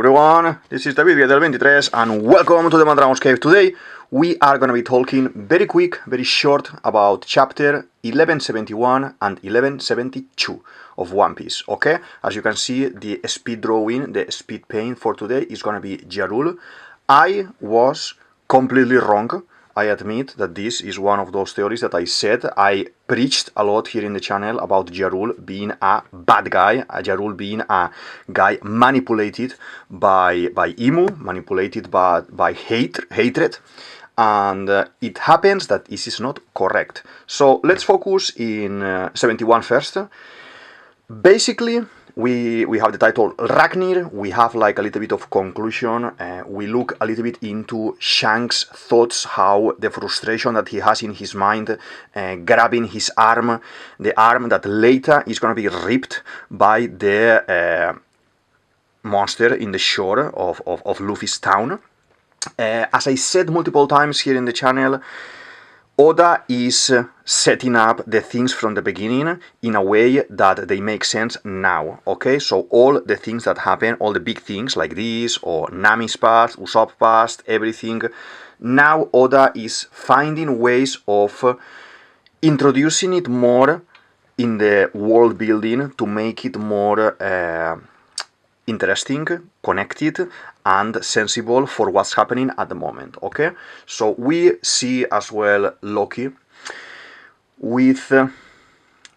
everyone, this is DavidViadel23 and welcome to the Dragon's Cave. Today we are going to be talking very quick, very short about chapter 1171 and 1172 of One Piece, okay? As you can see, the speed drawing, the speed paint for today is going to be Jarul. I was completely wrong. I admit that this is one of those theories that I said. I preached a lot here in the channel about Jarul being a bad guy, Jarul being a guy manipulated by Imu, manipulated by hatred, and it happens that this is not correct. So let's focus in 71 first. Basically, we have the title Ragnir, we have like a little bit of conclusion, we look a little bit into Shanks' thoughts, how the frustration that he has in his mind, grabbing his arm, the arm that later is going to be ripped by the monster in the shore of Luffy's town. As I said multiple times here in the channel, Oda is setting up the things from the beginning in a way that they make sense now, okay? So all the things that happen, all the big things like this, or Nami's past, Usopp's past, everything, now Oda is finding ways of introducing it more in the world building to make it more interesting, connected, and sensible for what's happening at the moment, okay? So we see as well Loki with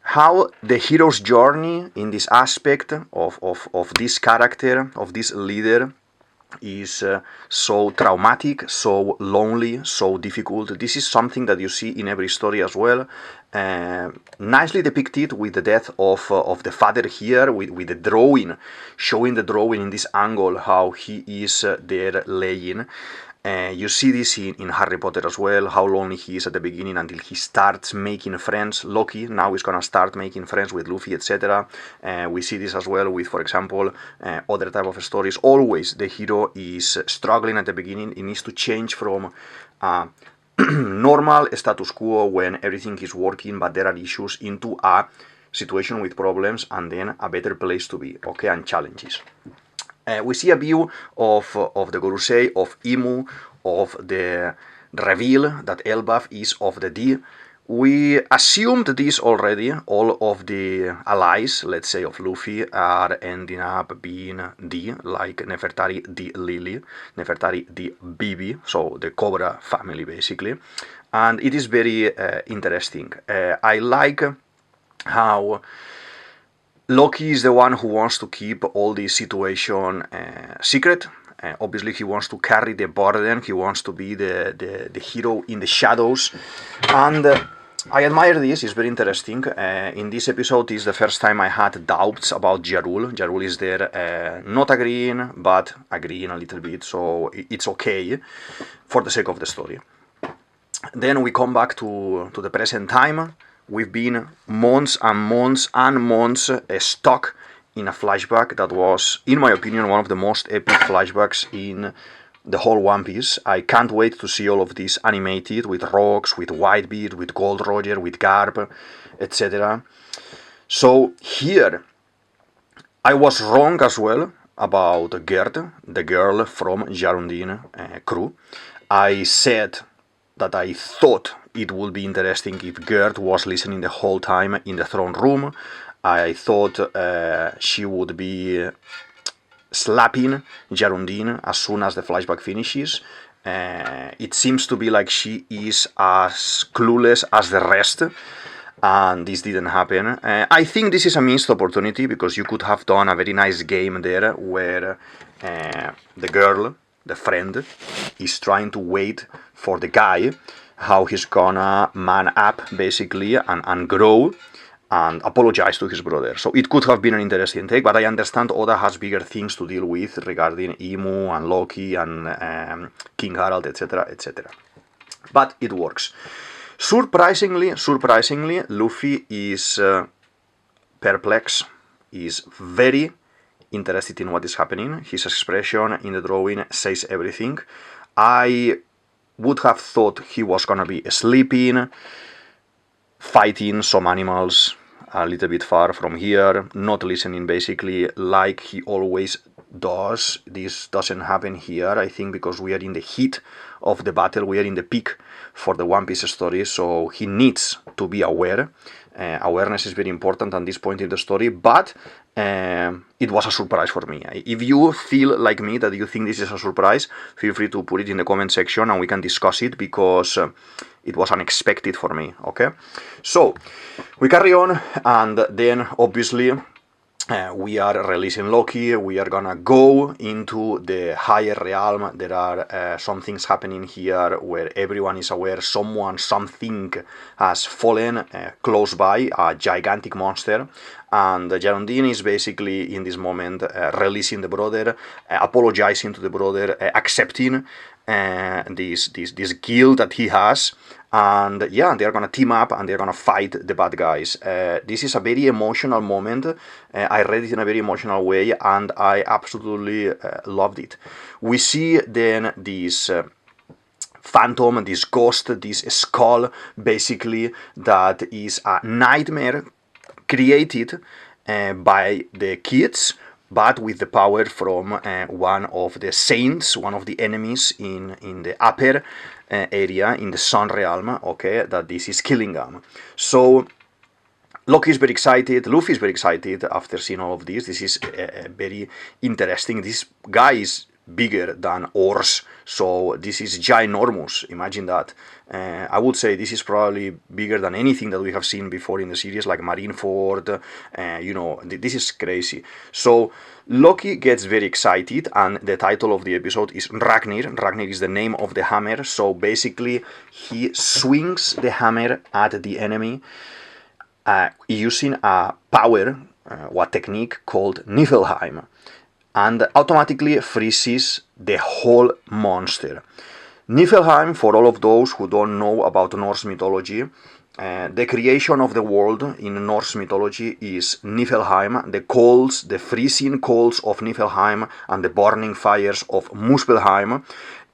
how the hero's journey in this aspect of this character, of this leader, is so traumatic, so lonely, so difficult. This is something that you see in every story as well. Nicely depicted with the death of the father here, with the drawing, showing the drawing in this angle, how he is there laying. You see this in Harry Potter as well, how lonely he is at the beginning until he starts making friends. Loki now is gonna start making friends with Luffy, etc. We see this as well with, for example, other type of stories. Always the hero is struggling at the beginning. He needs to change from normal status quo when everything is working but there are issues into a situation with problems and then a better place to be, okay, and challenges. We see a view of the Gorosei, of Imu, of the reveal that Elbaf is of the D. We assumed this already. All of the allies, let's say, of Luffy are ending up being D, like Nefertari D Lily, Nefertari D Bibi, so the Cobra family basically. And it is very interesting. I like how Loki is the one who wants to keep all this situation secret. Obviously, he wants to carry the burden. He wants to be the hero in the shadows. And I admire this. It's very interesting. In this episode is the first time I had doubts about Jarul. Jarul is there not agreeing, but agreeing a little bit. So it's okay for the sake of the story. Then we come back to the present time. We've been months and months and months stuck in a flashback that was, in my opinion, one of the most epic flashbacks in the whole One Piece. I can't wait to see all of this animated with Rocks, with Whitebeard, with Gold Roger, with Garp, etc. So here, I was wrong as well about Gerd, the girl from Jarundin crew. I said that I thought it would be interesting if Gerd was listening the whole time in the throne room. I thought she would be slapping Jarundin as soon as the flashback finishes. It seems to be like she is as clueless as the rest, and this didn't happen. I think this is a missed opportunity because you could have done a very nice game there where the girl, the friend, is trying to wait for the guy, how he's gonna man up basically and grow and apologize to his brother. So it could have been an interesting take, but I understand Oda has bigger things to deal with regarding Imu and Loki and King Harald, etc., etc. But it works. Surprisingly, Luffy is perplexed, is very interested in what is happening. His expression in the drawing says everything. I would have thought he was gonna be sleeping, fighting some animals a little bit far from here, not listening basically like he always does. This doesn't happen here, I think, because we are in the heat of the battle, we are in the peak for the One Piece story, so he needs to be aware. Awareness is very important at this point in the story, but it was a surprise for me. If you feel like me that you think this is a surprise, feel free to put it in the comment section and we can discuss it, because it was unexpected for me, okay? So, we carry on, and then obviously we are releasing Loki. We are gonna go into the higher realm. There are some things happening here where everyone is aware something has fallen close by, a gigantic monster, and Jarundin is basically in this moment releasing the brother, apologizing to the brother, accepting this guilt that he has, and yeah, they're gonna team up and they're gonna fight the bad guys. This is a very emotional moment. I read it in a very emotional way, and I absolutely loved it. We see then this phantom, this ghost, this skull, basically, that is a nightmare created by the kids, but with the power from one of the saints, one of the enemies in the upper area, in the Sun Realm, okay, that this is killing them. So Loki is very excited, Luffy is very excited after seeing all of this. This is very interesting. This guy is bigger than Ors, so this is ginormous. Imagine that. I would say this is probably bigger than anything that we have seen before in the series, like Marineford. You know, this is crazy. So Loki gets very excited, and the title of the episode is Ragnir. Ragnir is the name of the hammer. So basically, he swings the hammer at the enemy using a power, or technique called Niflheim, and automatically freezes the whole monster. Niflheim, for all of those who don't know about Norse mythology, the creation of the world in Norse mythology is Niflheim. The coals, the freezing coals of Niflheim and the burning fires of Muspelheim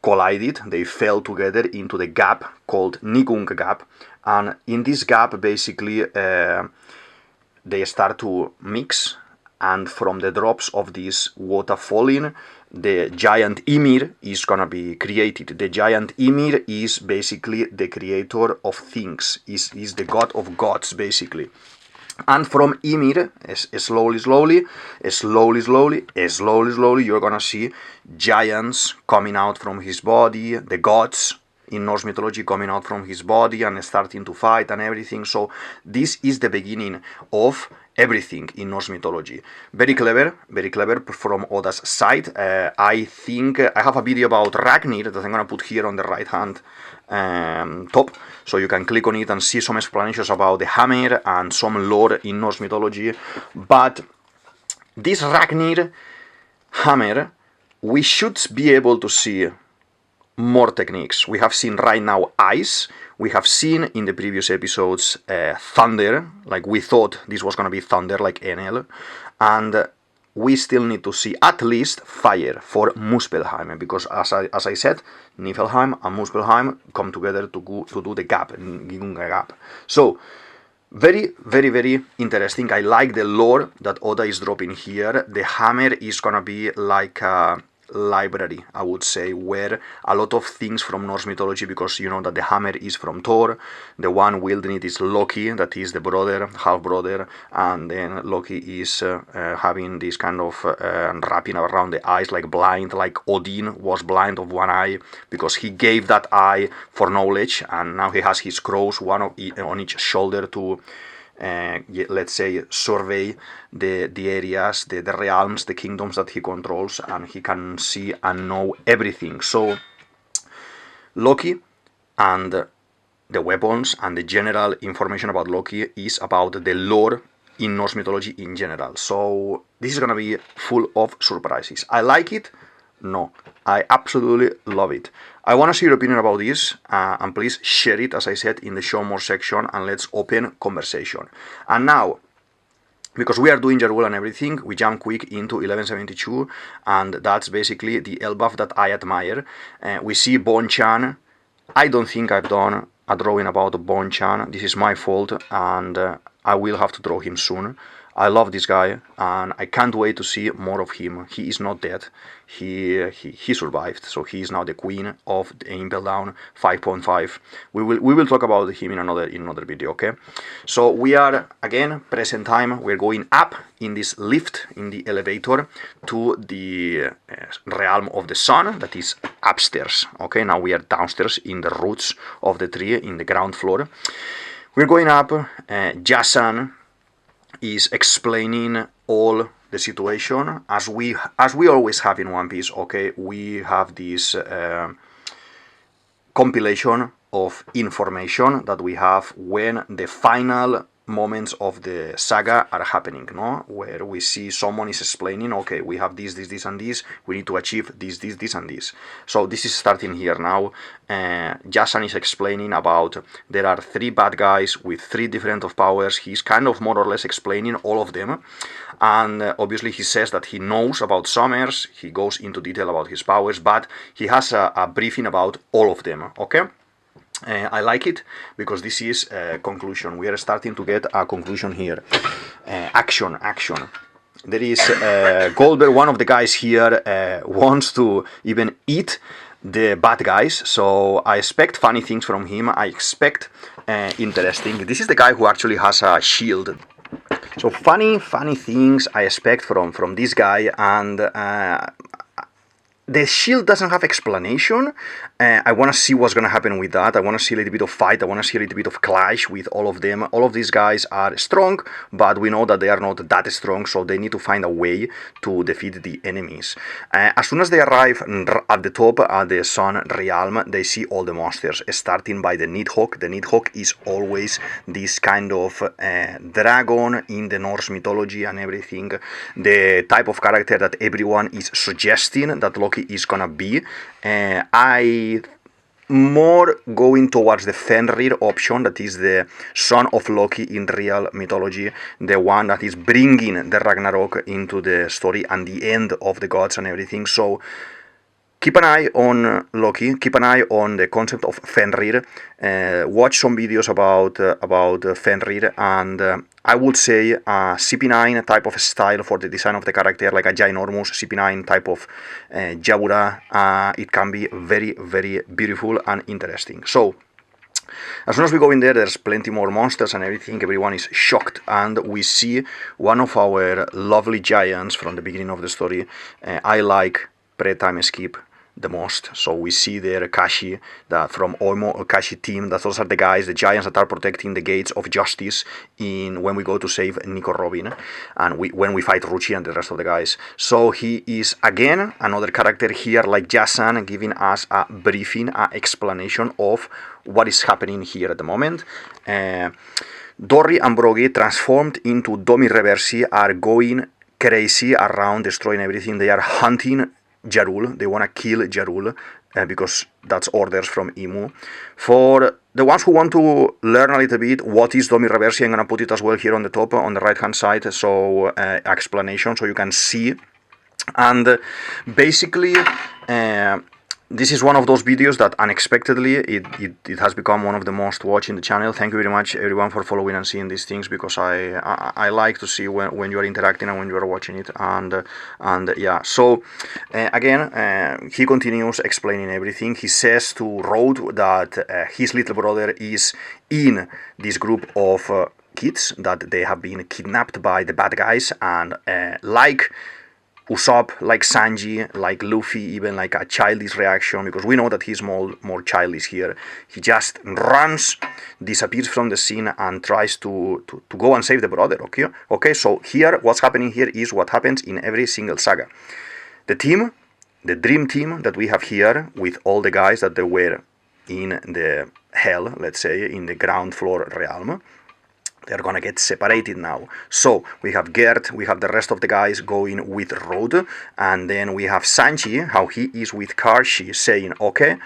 collided. They fell together into the gap called Nigung Gap, and in this gap basically they start to mix, and from the drops of this water falling, the giant Ymir is gonna be created. The giant Ymir is basically the creator of things, is the god of gods, basically. And from Ymir, slowly, you're gonna see giants coming out from his body, the gods in Norse mythology coming out from his body and starting to fight and everything. So this is the beginning of everything in Norse mythology. Very clever from Oda's side. I think I have a video about Ragnir that I'm gonna put here on the right hand top, so you can click on it and see some explanations about the hammer and some lore in Norse mythology. But this Ragnir hammer, we should be able to see more techniques. We have seen right now ice. We have seen in the previous episodes thunder, like we thought this was going to be thunder, like Enel. And we still need to see at least fire for Muspelheim, because as I said, Niflheim and Muspelheim come together to do the gap, Gigunga Gap. So, very interesting. I like the lore that Oda is dropping here. The hammer is going to be like a library, I would say, where a lot of things from Norse mythology, because you know that the hammer is from Thor, the one wielding it is Loki, that is the brother, half-brother, and then Loki is having this kind of wrapping around the eyes, like blind, like Odin was blind of one eye, because he gave that eye for knowledge, and now he has his crows, one on each shoulder to let's say, survey the areas, the realms, the kingdoms that he controls, and he can see and know everything. So Loki and the weapons and the general information about Loki is about the lore in Norse mythology in general. So this is gonna be full of surprises. I like it. No, I absolutely love it. I want to see your opinion about this, and please share it, as I said, in the show more section, and let's open conversation. And now, because we are doing Jarul and everything, we jump quick into 1172, and that's basically the Elbaf that I admire. We see Bon-chan. I don't think I've done a drawing about Bon-chan. This is my fault, and I will have to draw him soon. I love this guy, and I can't wait to see more of him. He is not dead. He survived, so he is now the queen of the Impel Down 5.5. We will talk about him in another video. Okay, so we are again present time. We're going up in this lift, in the elevator, to the realm of the sun that is upstairs. Okay, now we are downstairs in the roots of the tree in the ground floor. We're going up. Jason is explaining all the situation as we always have in One Piece. Okay, we have this compilation of information that we have when the final moments of the saga are happening, no? Where we see someone is explaining, okay, we have this, and this, we need to achieve this, and this. So this is starting here now. Jason is explaining about there are 3 bad guys with 3 different of powers. He's kind of more or less explaining all of them, and obviously he says that he knows about Summers. He goes into detail about his powers, but he has a briefing about all of them. Okay. I like it because this is a conclusion. We are starting to get a conclusion here. Action. There is Goldberg, one of the guys here, wants to even eat the bad guys. So I expect funny things from him. I expect interesting. This is the guy who actually has a shield. So funny things I expect from this guy, and the shield doesn't have explanation. I want to see what's going to happen with that. I want to see a little bit of fight. I want to see a little bit of clash with all of them. All of these guys are strong, but we know that they are not that strong, so they need to find a way to defeat the enemies. As soon as they arrive at the top, at the Sun Realm, they see all the monsters, starting by the Nidhogg. The Nidhogg is always this kind of dragon in the Norse mythology and everything. The type of character that everyone is suggesting that Loki is gonna be. I more going towards the Fenrir option, that is the son of Loki in real mythology, the one that is bringing the Ragnarok into the story and the end of the gods and everything. So keep an eye on Loki, keep an eye on the concept of Fenrir, watch some videos about Fenrir, and I would say a CP9 type of style for the design of the character, like a ginormous CP9 type of Jabura. It can be very, very beautiful and interesting. So as soon as we go in there, there's plenty more monsters and everything. Everyone is shocked, and we see one of our lovely giants from the beginning of the story. I like pre-time skip the most. So we see there Kashi, that from Oimo Kashi team, that those are the guys, the giants that are protecting the gates of justice when we go to save Nico Robin, and when we fight Ruchi and the rest of the guys. So he is again another character here, like Jason, giving us a briefing, an explanation of what is happening here at the moment. Dory and Brogy, transformed into Domi Reversi, are going crazy around, destroying everything. They are hunting Jarul. They want to kill Jarul because that's orders from Imu. For the ones who want to learn a little bit what is Domi Reversi, I'm going to put it as well here on the top, on the right hand side, so explanation, so you can see. And basically this is one of those videos that unexpectedly it has become one of the most watched in the channel. Thank you very much everyone for following and seeing these things, because I like to see when you are interacting and when you are watching it. And yeah, so again, he continues explaining everything. He says to Road that his little brother is in this group of kids, that they have been kidnapped by the bad guys, and like Usopp, like Sanji, like Luffy, even like a childish reaction, because we know that he's more childish here. He just runs, disappears from the scene, and tries to go and save the brother. Okay. So here, what's happening here is what happens in every single saga. The team, the dream team that we have here, with all the guys that they were in the hell, let's say, in the ground floor realm, they're gonna get separated now. So we have Gert, we have the rest of the guys going with Road, and then we have Sanji, how he is with Karshi, saying, okay,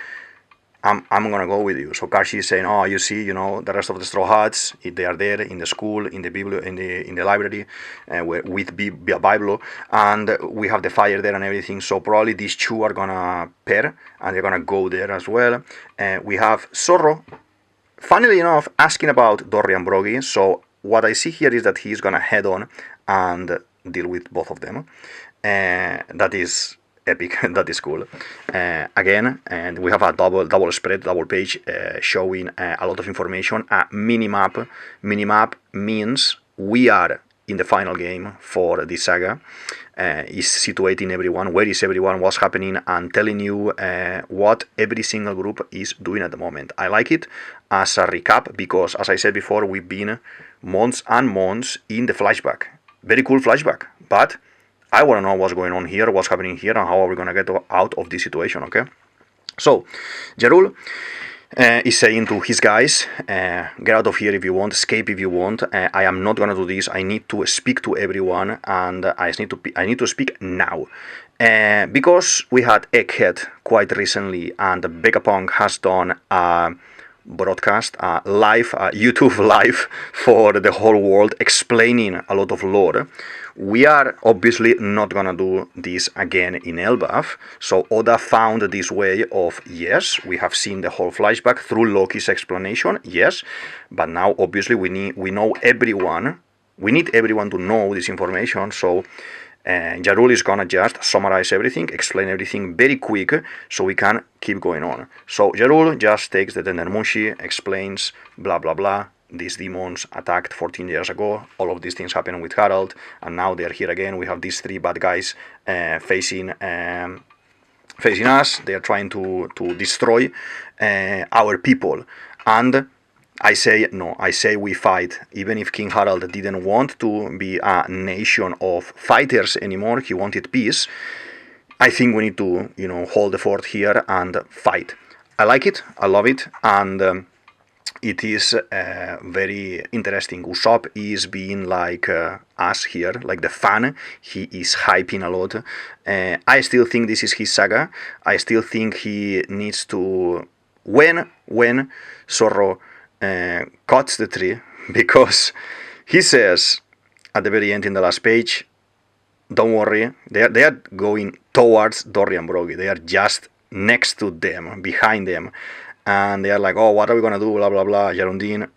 I'm gonna go with you. So Karshi is saying, oh, you see, the rest of the Straw Hats, they are there in the school, in the library, with Bible, and we have the fire there and everything. So probably these two are gonna pair, and they're gonna go there as well. We have Zorro, funnily enough, asking about Dory and Brogy. So what I see here is that he's gonna head on and deal with both of them. That is epic. That is cool. Again, and we have a double spread, double page showing a lot of information. A minimap. Minimap means we are in the final game for this saga. Is situating everyone, where is everyone, what's happening, and telling you what every single group is doing at the moment. I like it as a recap because, as I said before, we've been months and months in the flashback. Very cool flashback, but I want to know what's going on here, what's happening here, and how are we going to get out of this situation, okay? So, Jarul is saying to his guys, get out of here if you want, escape if you want. I am not gonna do this. I need to speak to everyone, and I need to speak now. Because we had Egghead quite recently, and Vegapunk has done a broadcast, live, YouTube live for the whole world, explaining a lot of lore. We are obviously not gonna do this again in Elbaf, so Oda found this way of, yes, we have seen the whole flashback through Loki's explanation, yes, but now obviously we know everyone, we need everyone to know this information, so Jarul is gonna just summarize everything, explain everything very quick, so we can keep going on. So Jarul just takes the Tendermushi, explains, blah blah blah, these demons attacked 14 years ago, all of these things happened with Harald, and now they're here again. We have these three bad guys facing us. They are trying to destroy our people, and I say no, I say we fight. Even if King Harald didn't want to be a nation of fighters anymore, he wanted peace, I think we need to, hold the fort here and fight. I like it, I love it, and it is very interesting. Usopp is being like us here, like the fan. He is hyping a lot. I still think this is his saga. I still think he needs to, when Zorro cuts the tree, because he says at the very end in the last page, don't worry, they are going towards Dory and Brogy. They are just next to them, behind them. And they are like, oh, what are we going to do, blah, blah, blah. Jarundin,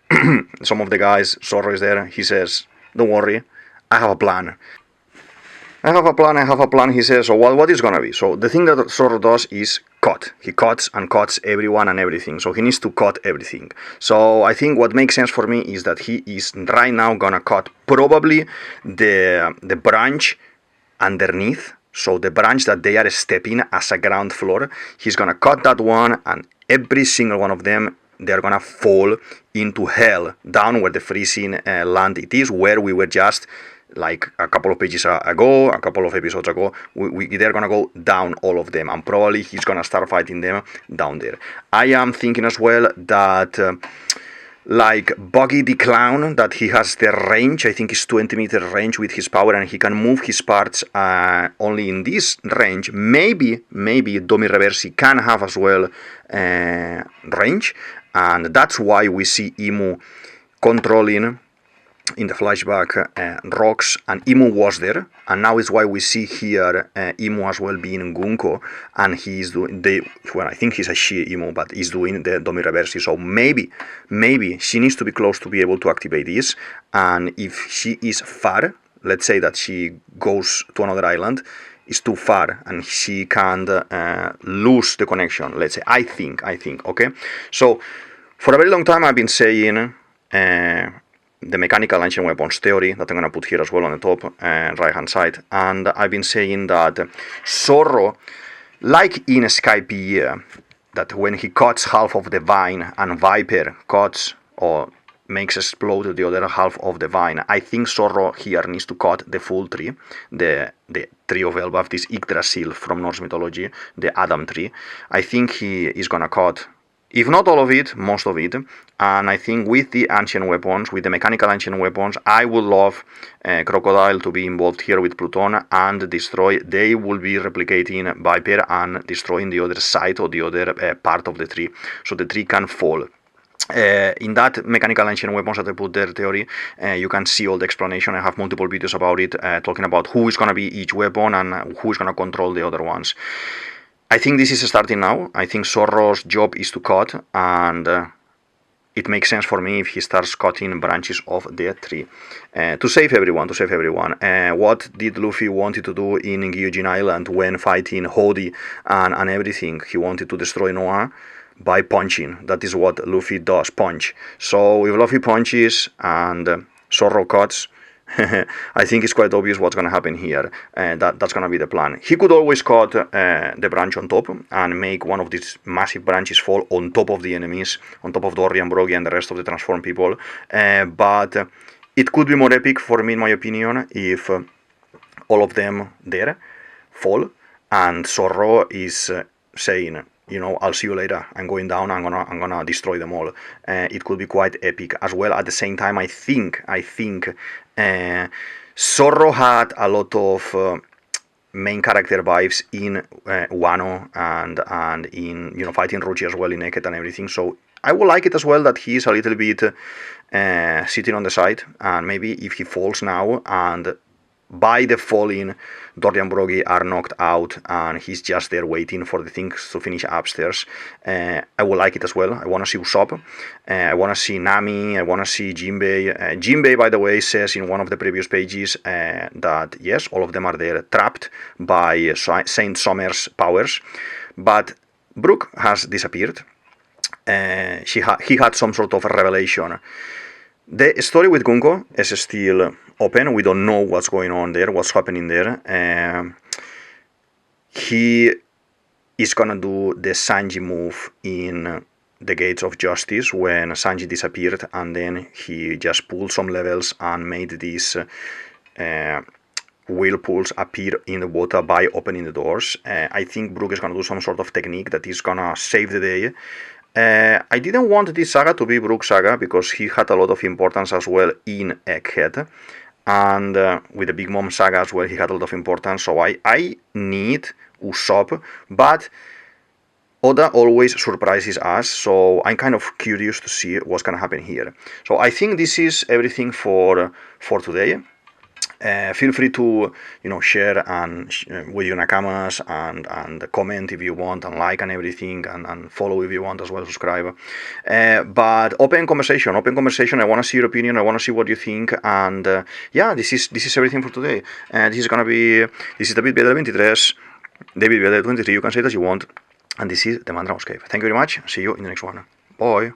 some of the guys, Zorro is there. He says, don't worry, I have a plan. I have a plan, he says. So what is going to be? So the thing that Zorro does is cut. He cuts and cuts everyone and everything. So he needs to cut everything. So I think what makes sense for me is that he is right now going to cut probably the branch underneath. So the branch that they are stepping as a ground floor, he's going to cut that one, and every single one of them, they're going to fall into hell, down where the freezing land it is, where we were just like a couple of pages ago, a couple of episodes ago. They're going to go down, all of them, and probably he's going to start fighting them down there. I am thinking as well that like Buggy the Clown, that he has the range, I think it's 20-meter range with his power, and he can move his parts only in this range. Maybe Domi Reversi can have as well range, and that's why we see Imu controlling in the flashback rocks, and Imu was there, and now is why we see here Imu as well being Gunko, and he's doing I think he's a she Imu, but he's doing the Domi Reversi. So maybe she needs to be close to be able to activate this, and if she is far, let's say that she goes to another island, it's too far and she can't lose the connection, let's say. I think, okay? So for a very long time I've been saying the mechanical ancient weapons theory that I'm going to put here as well on the top right hand side, and I've been saying that Zorro, like in Skypiea, that when he cuts half of the vine and Viper cuts or makes explode the other half of the vine, I think Zorro here needs to cut the full tree, the tree of Elbaf, this Yggdrasil from Norse mythology, the Adam tree. I think he is going to cut, if not all of it, most of it. And I think with the ancient weapons, with the mechanical ancient weapons, I would love Crocodile to be involved here with Pluton and destroy. They will be replicating Viper and destroying the other side or the other part of the tree, so the tree can fall. In that mechanical ancient weapons that I put there theory, you can see all the explanation. I have multiple videos about it, talking about who is going to be each weapon and who is going to control the other ones. I think this is starting now. I think Zorro's job is to cut, and it makes sense for me if he starts cutting branches of the tree. To save everyone. What did Luffy wanted to do in Gyojin Island when fighting Hody and everything? He wanted to destroy Noah by punching. That is what Luffy does, punch. So if Luffy punches and Zorro cuts, I think it's quite obvious what's going to happen here. That's going to be the plan. He could always cut the branch on top and make one of these massive branches fall on top of the enemies, on top of Dory and Brogy and the rest of the transformed people. But it could be more epic for me, in my opinion, if all of them there fall and Zorro is saying, I'll see you later. I'm going down. I'm gonna destroy them all. It could be quite epic as well. At the same time, I think Zorro had a lot of main character vibes in Wano and in fighting Rochi as well in Naked and everything. So I would like it as well that he's a little bit sitting on the side, and maybe if he falls now and by the falling, Dory and Brogy are knocked out and he's just there waiting for the things to finish upstairs. I would like it as well. I want to see Usopp. I want to see Nami. I want to see Jinbei. Jinbei, by the way, says in one of the previous pages that yes, all of them are there trapped by Saint Summer's powers. But Brook has disappeared. He had some sort of a revelation. The story with Gunko is still open. We don't know what's going on there, what's happening there. He is gonna do the Sanji move in the Gates of Justice when Sanji disappeared, and then he just pulled some levels and made these whirlpools appear in the water by opening the doors. I think Brook is gonna do some sort of technique that is gonna save the day. I didn't want this saga to be Brook saga because he had a lot of importance as well in Egghead, and with the Big Mom saga as well he had a lot of importance, so I need Usopp, but Oda always surprises us, so I'm kind of curious to see what's gonna happen here. So I think this is everything for today. Feel free to share and with your nakamas and comment if you want, and like and everything, and follow if you want as well, subscribe. But open conversation. I want to see your opinion. I want to see what you think. And yeah, this is everything for today. This is DavidViadel23, DavidViadel23. You can say it as you want. And this is the Mandrago's Cave. Thank you very much. See you in the next one. Bye.